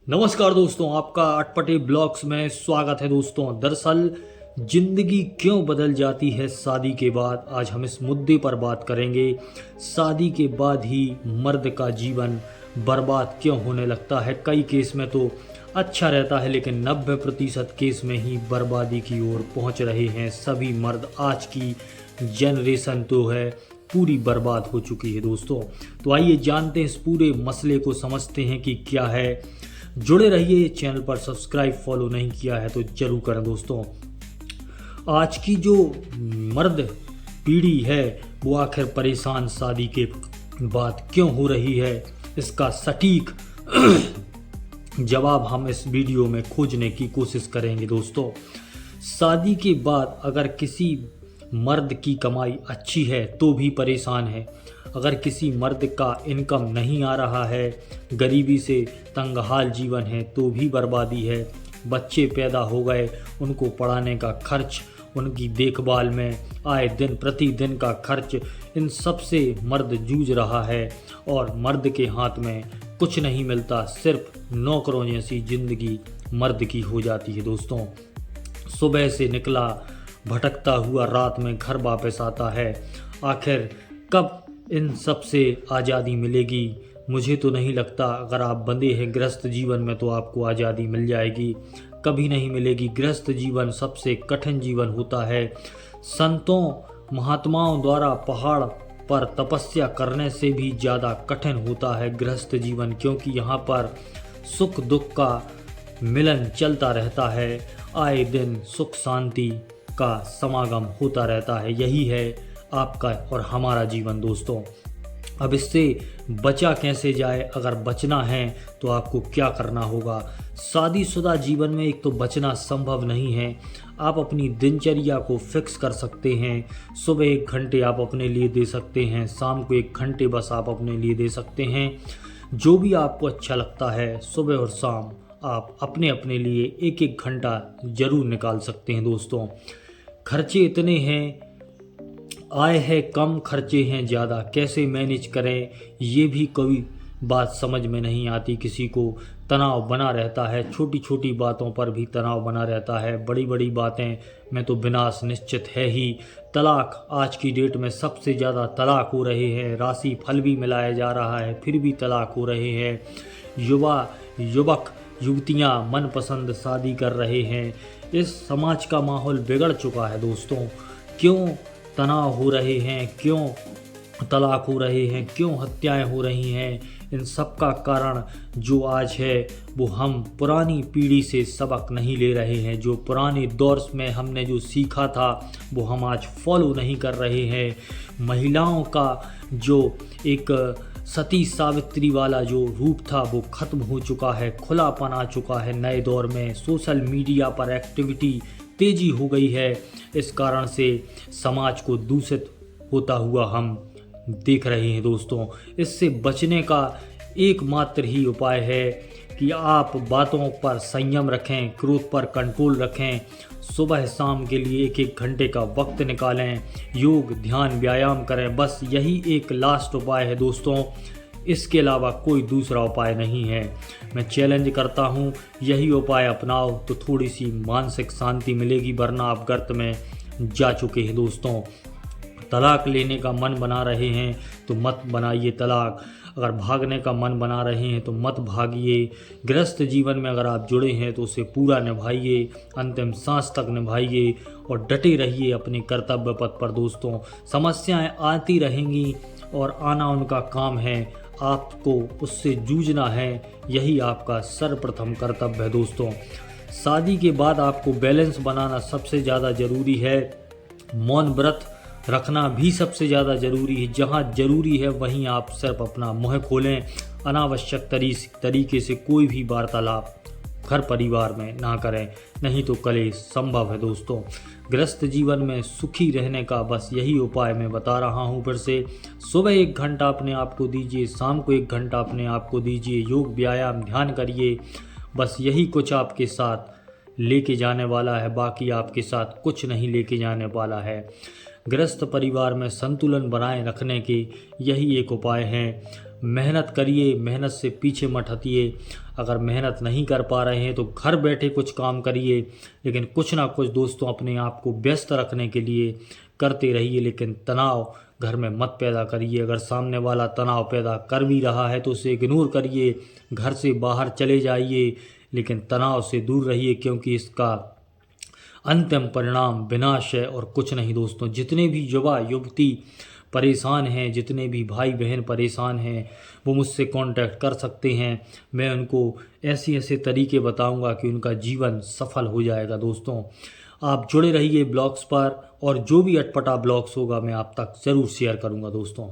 नमस्कार दोस्तों, आपका अटपटे ब्लॉग्स में स्वागत है। दोस्तों, दरअसल जिंदगी क्यों बदल जाती है शादी के बाद, आज हम इस मुद्दे पर बात करेंगे। शादी के बाद ही मर्द का जीवन बर्बाद क्यों होने लगता है। कई केस में तो अच्छा रहता है, लेकिन 90% केस में ही बर्बादी की ओर पहुंच रहे हैं सभी मर्द। आज की जनरेशन तो है पूरी बर्बाद हो चुकी है दोस्तों। तो आइए जानते हैं इस पूरे मसले को, समझते हैं कि क्या है। जुड़े रहिए, चैनल पर सब्सक्राइब फॉलो नहीं किया है तो जरूर करें दोस्तों। आज की जो मर्द पीढ़ी है वो आखिर परेशान शादी के बाद क्यों हो रही है, इसका सटीक जवाब हम इस वीडियो में खोजने की कोशिश करेंगे दोस्तों। शादी के बाद अगर किसी मर्द की कमाई अच्छी है तो भी परेशान है। अगर किसी मर्द का इनकम नहीं आ रहा है, गरीबी से तंगहाल जीवन है तो भी बर्बादी है। बच्चे पैदा हो गए, उनको पढ़ाने का खर्च, उनकी देखभाल में आए दिन प्रतिदिन का खर्च, इन सब से मर्द जूझ रहा है और मर्द के हाथ में कुछ नहीं मिलता। सिर्फ नौकरों जैसी जिंदगी मर्द की हो जाती है दोस्तों। सुबह से निकला भटकता हुआ रात में घर वापस आता है। आखिर कब इन सब से आज़ादी मिलेगी? मुझे तो नहीं लगता। अगर आप बंधे हैं गृहस्थ जीवन में तो आपको आज़ादी मिल जाएगी, कभी नहीं मिलेगी। गृहस्थ जीवन सबसे कठिन जीवन होता है। संतों महात्माओं द्वारा पहाड़ पर तपस्या करने से भी ज़्यादा कठिन होता है गृहस्थ जीवन, क्योंकि यहाँ पर सुख दुख का मिलन चलता रहता है। आए दिन सुख शांति का समागम होता रहता है। यही है आपका और हमारा जीवन दोस्तों। अब इससे बचा कैसे जाए? अगर बचना है तो आपको क्या करना होगा? शादीशुदा जीवन में एक तो बचना संभव नहीं है। आप अपनी दिनचर्या को फिक्स कर सकते हैं। सुबह 1 घंटे आप अपने लिए दे सकते हैं, शाम को 1 घंटे बस आप अपने लिए दे सकते हैं। जो भी आपको अच्छा लगता है, सुबह और शाम आप अपने अपने लिए 1-1 घंटा ज़रूर निकाल सकते हैं दोस्तों। खर्चे इतने हैं, आय है कम, खर्चे हैं ज़्यादा, कैसे मैनेज करें ये भी कोई बात समझ में नहीं आती। किसी को तनाव बना रहता है, छोटी छोटी बातों पर भी तनाव बना रहता है। बड़ी बड़ी बातें में तो विनाश निश्चित है ही। तलाक, आज की डेट में सबसे ज़्यादा तलाक हो रहे हैं। राशि फल भी मिलाया जा रहा है फिर भी तलाक हो रहे हैं। युवक युवतियाँ मनपसंद शादी कर रहे हैं। इस समाज का माहौल बिगड़ चुका है दोस्तों। क्यों तनाव हो रहे हैं, क्यों तलाक हो रहे हैं, क्यों हत्याएं हो रही हैं? इन सब का कारण जो आज है वो हम पुरानी पीढ़ी से सबक नहीं ले रहे हैं। जो पुराने दौर में हमने जो सीखा था वो हम आज फॉलो नहीं कर रहे हैं। महिलाओं का जो एक सती सावित्री वाला जो रूप था वो ख़त्म हो चुका है, खुलापन आ चुका है। नए दौर में सोशल मीडिया पर एक्टिविटी तेज़ी हो गई है। इस कारण से समाज को दूषित होता हुआ हम देख रहे हैं दोस्तों। इससे बचने का एकमात्र ही उपाय है कि आप बातों पर संयम रखें, क्रोध पर कंट्रोल रखें। सुबह शाम के लिए 1-1 घंटे का वक्त निकालें, योग ध्यान व्यायाम करें। बस यही एक लास्ट उपाय है दोस्तों, इसके अलावा कोई दूसरा उपाय नहीं है। मैं चैलेंज करता हूँ, यही उपाय अपनाओ तो थोड़ी सी मानसिक शांति मिलेगी, वरना आप गर्त में जा चुके हैं दोस्तों। तलाक लेने का मन बना रहे हैं तो मत बनाइए तलाक। अगर भागने का मन बना रहे हैं तो मत भागिए। गृहस्थ जीवन में अगर आप जुड़े हैं तो उसे पूरा निभाइए, अंतिम सांस तक निभाइए और डटे रहिए अपने कर्तव्य पथ पर दोस्तों। समस्याएं आती रहेंगी और आना उनका काम है, आपको उससे जूझना है। यही आपका सर्वप्रथम कर्तव्य है दोस्तों। शादी के बाद आपको बैलेंस बनाना सबसे ज़्यादा ज़रूरी है। मौन व्रत रखना भी सबसे ज़्यादा ज़रूरी है। जहाँ ज़रूरी है वहीं आप सिर्फ अपना मुँह खोलें। अनावश्यक तरीके से कोई भी वार्तालाप घर परिवार में ना करें, नहीं तो कलेश संभव है दोस्तों। गृहस्थ जीवन में सुखी रहने का बस यही उपाय मैं बता रहा हूँ फिर से। सुबह 1 घंटा अपने आप को दीजिए, शाम को 1 घंटा अपने आप को दीजिए। योग व्यायाम ध्यान करिए। बस यही कुछ आपके साथ लेके जाने वाला है, बाकी आपके साथ कुछ नहीं लेके जाने वाला है। गृहस्थ परिवार में संतुलन बनाए रखने के यही एक उपाय हैं। मेहनत करिए, मेहनत से पीछे मत हटिए। अगर मेहनत नहीं कर पा रहे हैं तो घर बैठे कुछ काम करिए, लेकिन कुछ ना कुछ दोस्तों अपने आप को व्यस्त रखने के लिए करते रहिए, लेकिन तनाव घर में मत पैदा करिए। अगर सामने वाला तनाव पैदा कर भी रहा है तो उसे इग्नोर करिए, घर से बाहर चले जाइए, लेकिन तनाव से दूर रहिए, क्योंकि इसका अंतिम परिणाम विनाश है और कुछ नहीं दोस्तों। जितने भी युवा युवती परेशान हैं, जितने भी भाई बहन परेशान हैं, वो मुझसे कांटेक्ट कर सकते हैं। मैं उनको ऐसे ऐसे तरीके बताऊंगा कि उनका जीवन सफल हो जाएगा दोस्तों। आप जुड़े रहिए ब्लॉग्स पर, और जो भी अटपटा ब्लॉग्स होगा मैं आप तक ज़रूर शेयर करूंगा दोस्तों।